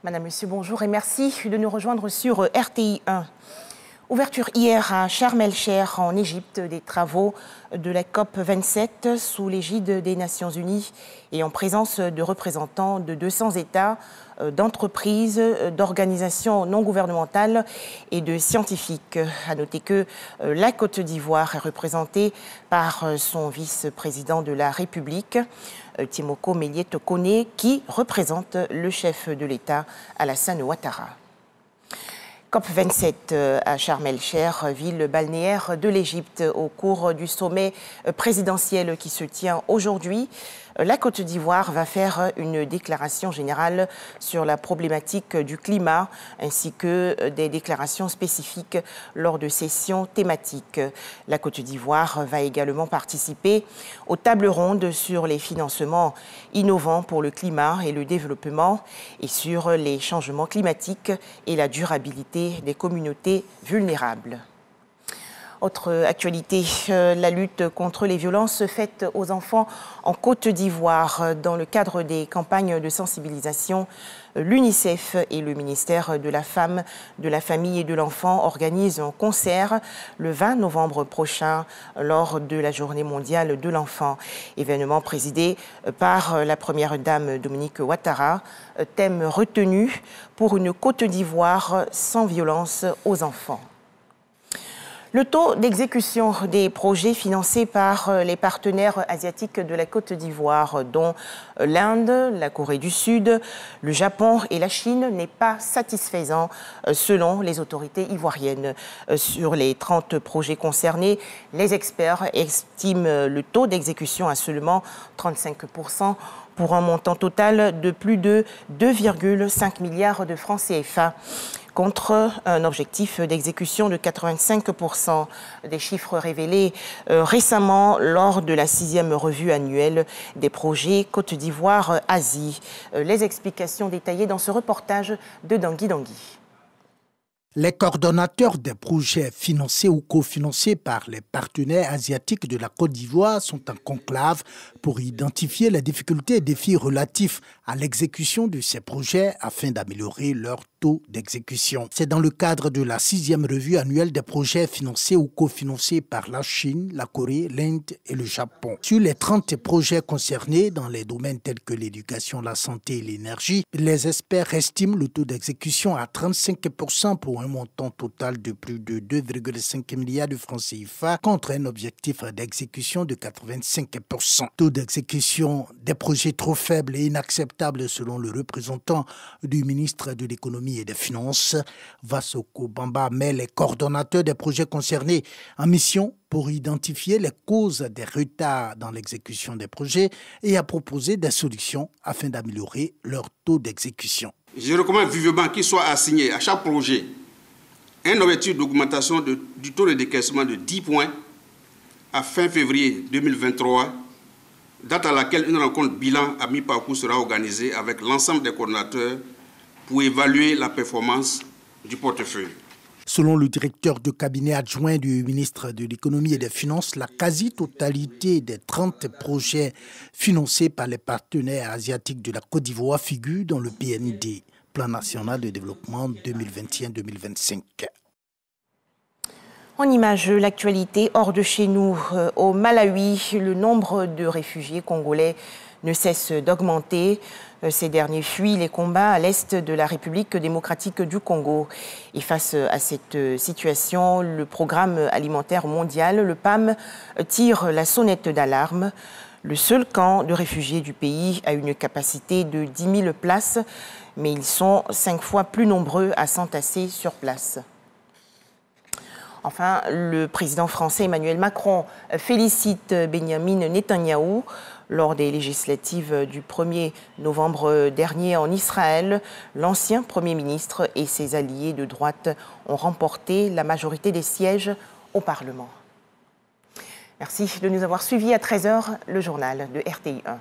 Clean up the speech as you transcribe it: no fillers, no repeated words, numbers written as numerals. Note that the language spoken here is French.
Madame, Monsieur, bonjour et merci de nous rejoindre sur RTI 1. Ouverture hier à Sharm el-Cheikh en Égypte des travaux de la COP 27 sous l'égide des Nations Unies et en présence de représentants de 200 États, d'entreprises, d'organisations non gouvernementales et de scientifiques. À noter que la Côte d'Ivoire est représentée par son vice-président de la République, Timoko Méliès Koné, qui représente le chef de l'État, Alassane Ouattara. COP27 à Sharm el-Cheikh, ville balnéaire de l'Égypte, au cours du sommet présidentiel qui se tient aujourd'hui. La Côte d'Ivoire va faire une déclaration générale sur la problématique du climat ainsi que des déclarations spécifiques lors de sessions thématiques. La Côte d'Ivoire va également participer aux tables rondes sur les financements innovants pour le climat et le développement et sur les changements climatiques et la durabilité des communautés vulnérables. Autre actualité, la lutte contre les violences faites aux enfants en Côte d'Ivoire. Dans le cadre des campagnes de sensibilisation, l'UNICEF et le ministère de la Femme, de la Famille et de l'Enfant organisent un concert le 20 novembre prochain lors de la Journée mondiale de l'enfant. Événement présidé par la première dame Dominique Ouattara, thème retenu pour une Côte d'Ivoire sans violence aux enfants. Le taux d'exécution des projets financés par les partenaires asiatiques de la Côte d'Ivoire, dont l'Inde, la Corée du Sud, le Japon et la Chine, n'est pas satisfaisant selon les autorités ivoiriennes. Sur les 30 projets concernés, les experts estiment le taux d'exécution à seulement 35%. Pour un montant total de plus de 2,5 milliards de francs CFA, contre un objectif d'exécution de 85%. Des chiffres révélés récemment lors de la 6e revue annuelle des projets Côte d'Ivoire-Asie. Les explications détaillées dans ce reportage de Dangui Dangui. Les coordonnateurs des projets financés ou cofinancés par les partenaires asiatiques de la Côte d'Ivoire sont en conclave pour identifier les difficultés et défis relatifs à l'exécution de ces projets afin d'améliorer leur taux d'exécution. C'est dans le cadre de la 6e revue annuelle des projets financés ou cofinancés par la Chine, la Corée, l'Inde et le Japon. Sur les 30 projets concernés dans les domaines tels que l'éducation, la santé et l'énergie, les experts estiment le taux d'exécution à 35% pour un montant total de plus de 2,5 milliards de francs CFA contre un objectif d'exécution de 85%. Taux d'exécution des projets trop faibles et inacceptables selon le représentant du ministre de l'économie et des finances, Vassoko Bamba, met les coordonnateurs des projets concernés en mission pour identifier les causes des retards dans l'exécution des projets et à proposer des solutions afin d'améliorer leur taux d'exécution. Je recommande vivement qu'il soit assigné à chaque projet un objectif d'augmentation du taux de décaissement de 10 points à fin février 2023, date à laquelle une rencontre bilan à mi-parcours sera organisée avec l'ensemble des coordonnateurs pour évaluer la performance du portefeuille. Selon le directeur de cabinet adjoint du ministre de l'économie et des finances, la quasi-totalité des 30 projets financés par les partenaires asiatiques de la Côte d'Ivoire figure dans le PND, Plan national de développement 2021-2025. En image, l'actualité hors de chez nous. Au Malawi, le nombre de réfugiés congolais ne cesse d'augmenter. Ces derniers fuient les combats à l'est de la République démocratique du Congo. Et face à cette situation, le Programme alimentaire mondial, le PAM, tire la sonnette d'alarme. Le seul camp de réfugiés du pays a une capacité de 10 000 places, mais ils sont 5 fois plus nombreux à s'entasser sur place. Enfin, le président français Emmanuel Macron félicite Benyamin Netanyahou. Lors des législatives du 1er novembre dernier en Israël, l'ancien Premier ministre et ses alliés de droite ont remporté la majorité des sièges au Parlement. Merci de nous avoir suivis à 13h, le journal de RTI 1.